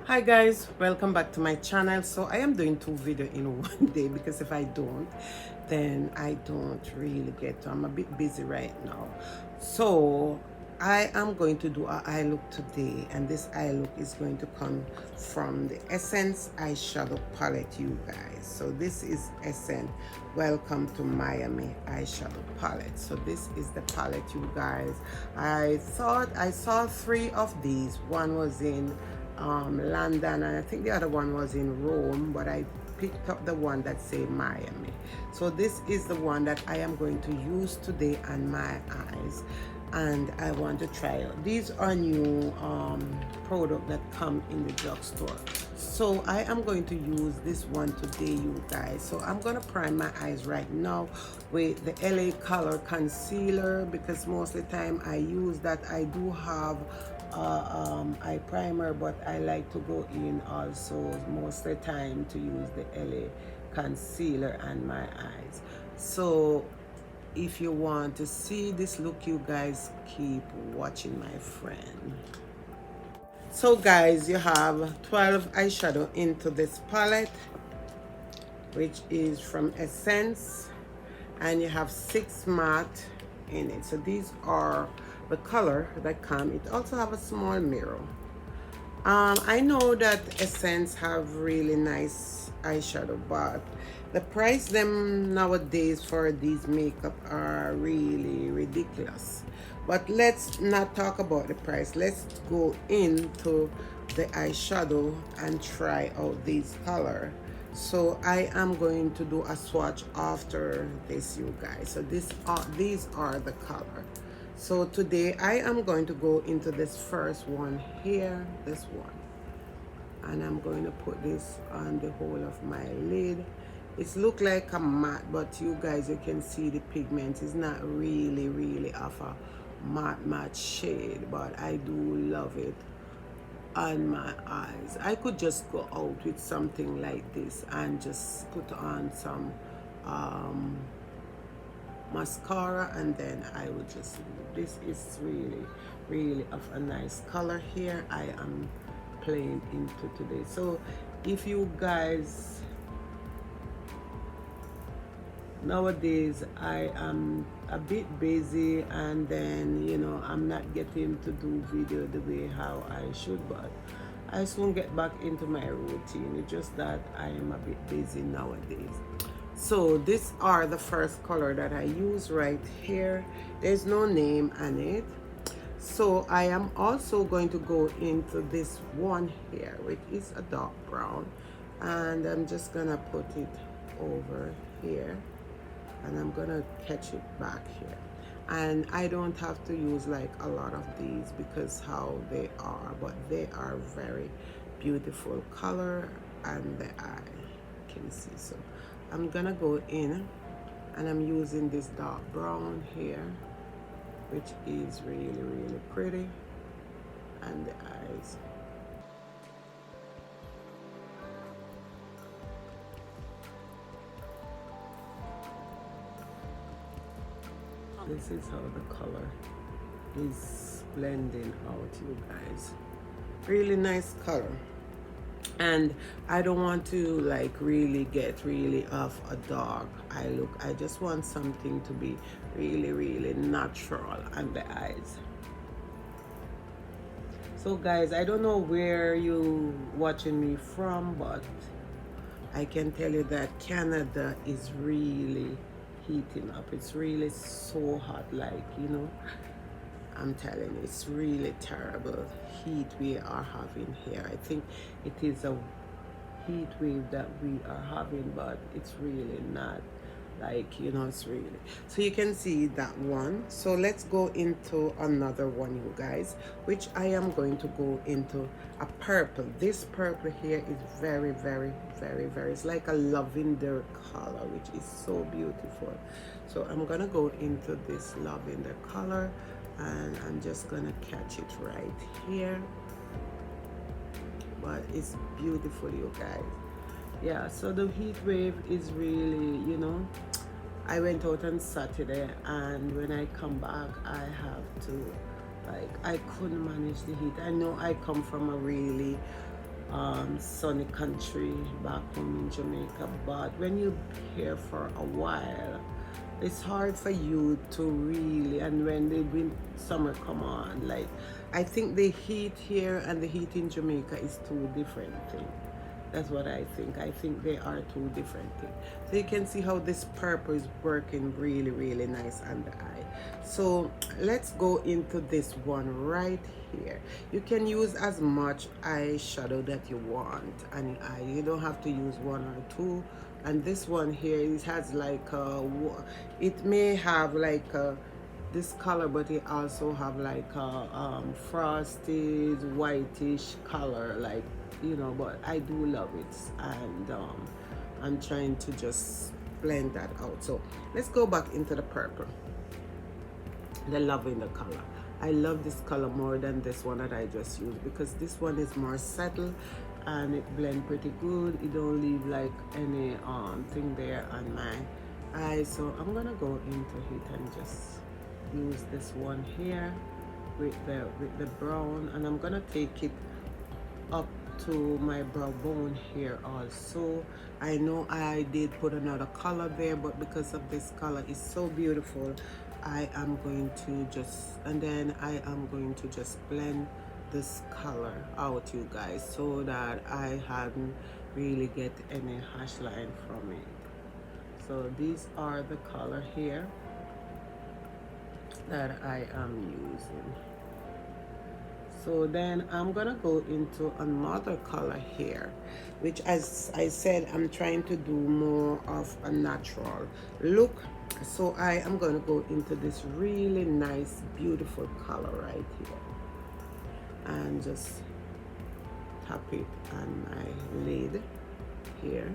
Hi guys, welcome back to my channel. So I am doing two videos in one day because if I don't, then I don't really get to. I'm a bit busy right now. So I am going to do an eye look today, and this eye look is going to come from the Essence eyeshadow palette, you guys. So this is Essence Welcome to Miami eyeshadow palette. So this is the palette, you guys. I thought I saw three of these. One was in London, and I think the other one was in Rome, but I picked up the one that say Miami. So this is the one that I am going to use today on my eyes, and I want to try out. These are new product that come in the drugstore. So I am going to use this one today, you guys. So I'm gonna prime my eyes right now with the LA Color concealer, because most of the time I use that. I do have eye primer, but I like to go in also most of the time to use the LA concealer on my eyes. So if you want to see this look, you guys keep watching, my friend. So guys, you have 12 eyeshadow into this palette, which is from Essence, and you have 6 matte in it. So these are the color that come. It also have a small mirror. I know that Essence have really nice eyeshadow, but the price them nowadays for these makeup are really ridiculous. But let's not talk about the price. Let's go into the eyeshadow and try out these color. So I am going to do a swatch after this, you guys. So these are the color. So today I am going to go into this first one here, this one, and I'm going to put this on the whole of my lid. It's look like a matte, but you guys, you can see the pigment is not really of a matte shade, but I do love it on my eyes. I could just go out with something like this and just put on some mascara, and then I would just, this is really of a nice color here I am playing into today. So if you guys, nowadays I am a bit busy, and then I'm not getting to do video the way how I should, but I soon get back into my routine. It's just that I am a bit busy nowadays. So these are the first color that I use right here. There's no name on it. So I am also going to go into this one here, which is a dark brown, and I'm just gonna put it over here, and I'm gonna catch it back here. And I don't have to use like a lot of these because how they are, but they are very beautiful color on the eye, can see. So I'm gonna go in, and I'm using this dark brown here, which is really pretty, and the eyes. This is how the color is blending out, you guys. Really nice color. And I don't want to like really get really of a dark eye look. I just want something to be really natural on the eyes. So guys, I don't know where you watching me from, but I can tell you that Canada is really heating up. It's really so hot, like, I'm telling you, it's really terrible heat we are having here. I think it is a heat wave that we are having, but it's really not like, it's really. So you can see that one. So let's go into another one, you guys, which I am going to go into a purple. This purple here is very it's like a lavender color, which is so beautiful. So I'm gonna go into this lavender color, and I'm just gonna catch it right here, but it's beautiful, you guys. Yeah, so the heat wave is really, I went out on Saturday, and when I come back I have to, like, I couldn't manage the heat. I know I come from a really sunny country back home in Jamaica. But when you're here for a while, it's hard for you to really, and when the summer come on, like, I think the heat here and the heat in Jamaica is two different things. That's what I think. I think they are two different things. So you can see how this purple is working really, really nice on the eye. So let's go into this one right here. You can use as much eyeshadow that you want on your eye. You don't have to use one or two. And this one here, it has like it may have like this color, but it also have like a frosted whitish color, like, you know, but I do love it. And I'm trying to just blend that out. So let's go back into the purple, the lavender color. I love this color more than this one that I just used, because this one is more subtle and it blends pretty good. It don't leave like any thing there on my eye. So I'm gonna go into it and just use this one here with the brown, and I'm gonna take it up to my brow bone here also. I know I did put another color there, but because of this color is so beautiful, I am going to just, and then I am going to just blend this color out, you guys, so that I hadn't really get any hash line from it. So these are the color here that I am using. So then I'm gonna go into another color here, which, as I said, I'm trying to do more of a natural look. So I am gonna go into this really nice, beautiful color right here, and just tap it on my lid here.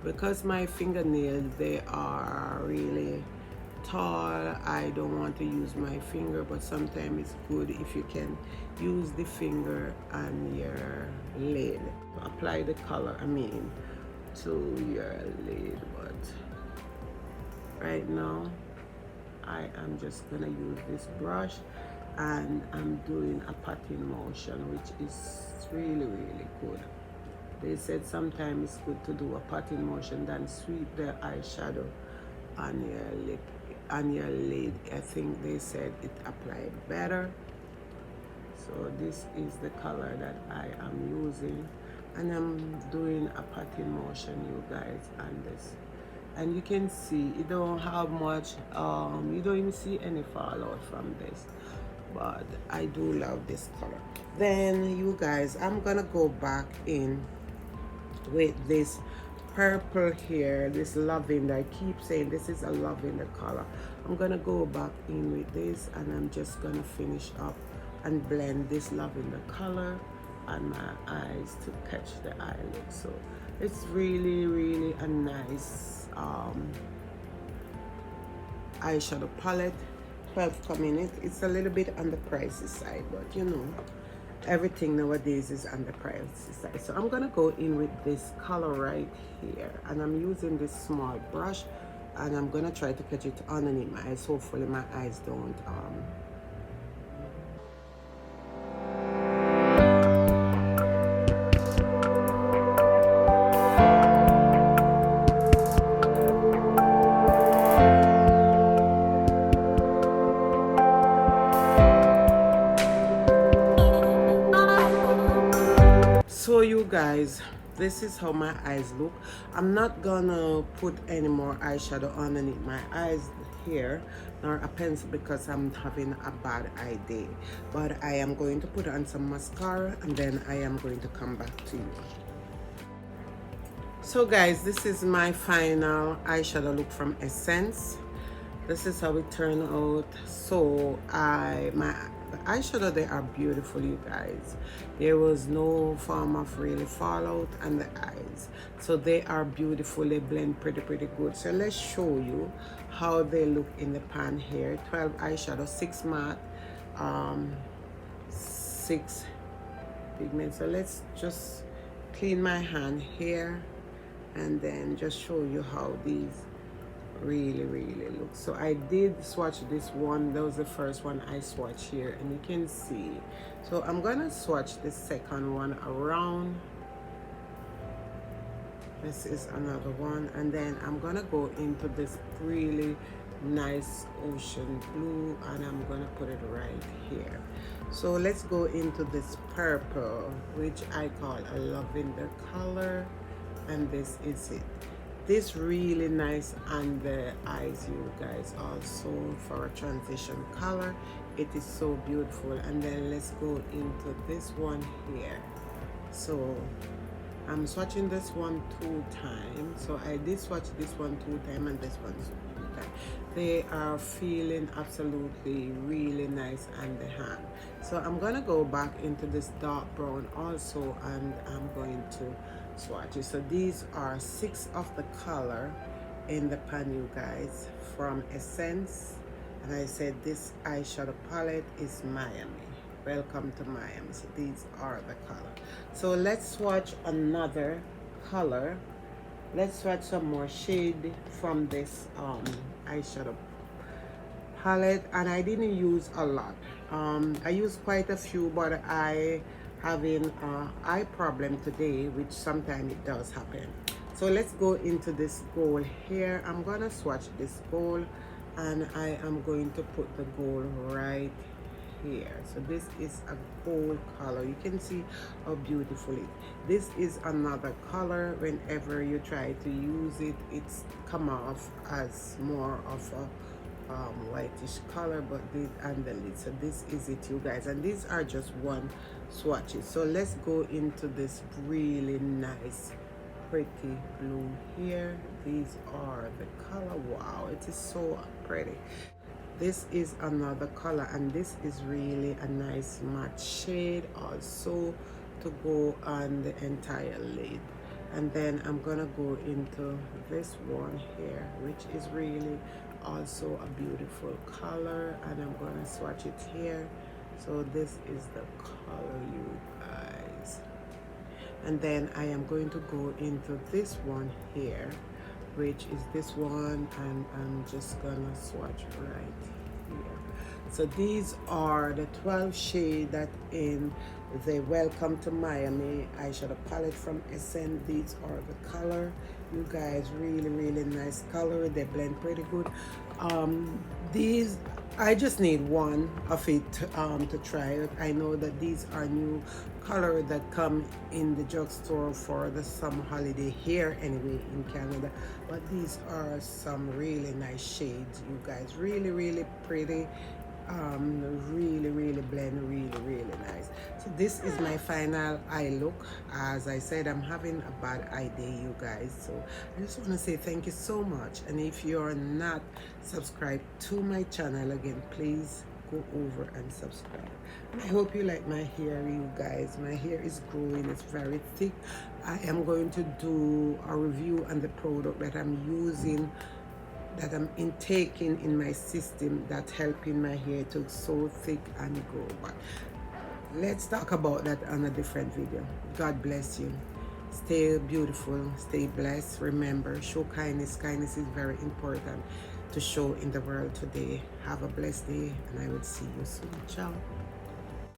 Because my fingernails, they are really tall, I don't want to use my finger, but sometimes it's good if you can use the finger on your lid. Apply the color, to your lid, but right now I am just gonna use this brush, and I'm doing a patting motion, which is really, really good. They said sometimes it's good to do a patting motion than sweep the eyeshadow on your lip, on your lid. I think they said it applied better. So this is the color that I am using, and I'm doing a patting motion, you guys, on this. And you can see it don't have much, you don't even see any fallout from this, but I do love this color. Then, you guys, I'm gonna go back in with this purple here, this lavender. I keep saying this is a lavender color. I'm gonna go back in with this, and I'm just gonna finish up and blend this lavender color on my eyes to catch the eyelid. So it's really, really a nice eyeshadow palette. 12 coming in. It's a little bit on the pricey side, but you know, everything nowadays is on the pricey side. So I'm gonna go in with this color right here, and I'm using this small brush, and I'm gonna try to catch it underneath my eyes. Hopefully my eyes don't So you guys, this is how my eyes look. I'm not gonna put any more eyeshadow underneath my eyes here, nor a pencil, because I'm having a bad eye day. But I am going to put on some mascara, and then I am going to come back to you. So guys, this is my final eyeshadow look from Essence. This is how it turned out. So my eyeshadow, they are beautiful, you guys. There was no form of really fallout on the eyes, so they are beautiful. They blend pretty good. So let's show you how they look in the pan here. 12 eyeshadow, 6 matte, 6 pigment. So let's just clean my hand here, and then just show you how these really look. So I did swatch this one. That was the first one I swatched here, and you can see. So I'm gonna swatch the second one around This is another one, and then I'm gonna go into this really nice ocean blue, and I'm gonna put it right here. So let's go into this purple, which I call a lavender color, and this is it. This really nice on the eyes, you guys, also for a transition color. It is so beautiful. And then let's go into this one here. So I'm swatching this one 2 times. So I did swatch this one 2 times and this one 2 times. They are feeling absolutely really nice on the hand. So I'm gonna go back into this dark brown also, and I'm going to swatch it. So these are 6 of the color in the pan, you guys, from Essence. And I said this eyeshadow palette is Miami. Welcome to Miami. So these are the color. So let's swatch another color. Let's swatch some more shade from this eyeshadow palette, and I didn't use a lot. I used quite a few, but I having eye problem today, which sometimes it does happen. So let's go into this gold here. I'm gonna swatch this gold, and I am going to put the gold right here. So this is a gold color. You can see how beautiful it. This is another color. Whenever you try to use it, it's come off as more of a whitish color, but this and the lid. So this is it, you guys, and these are just one swatches. So let's go into this really nice pretty blue here. These are the color. Wow, it is so pretty. This is another color, and this is really a nice matte shade also to go on the entire lid. And then I'm gonna go into this one here, which is really also a beautiful color, and I'm gonna swatch it here. So this is the color, you guys. And then I am going to go into this one here, which is this one, and I'm just gonna swatch right here. So these are the 12 shades that in the Welcome to Miami eyeshadow palette from Essence. These are the color, you guys, really nice color. They blend pretty good. These I just need one of it to try it. I know that these are new color that come in the drugstore for the summer holiday here anyway in Canada, but these are some really nice shades, you guys. Really pretty. Really blend really nice. So this is my final eye look. As I said, I'm having a bad eye day, you guys, so I just want to say thank you so much. And if you're not subscribed to my channel, again, please go over and subscribe. And I hope you like my hair, you guys. My hair is growing, it's very thick. I am going to do a review on the product that I'm using, that I'm intaking in my system, that helping my hair to so thick and grow. But let's talk about that on a different video. God bless you. Stay beautiful, stay blessed. Remember, show kindness. Kindness is very important to show in the world today. Have a blessed day, and I will see you soon. Ciao.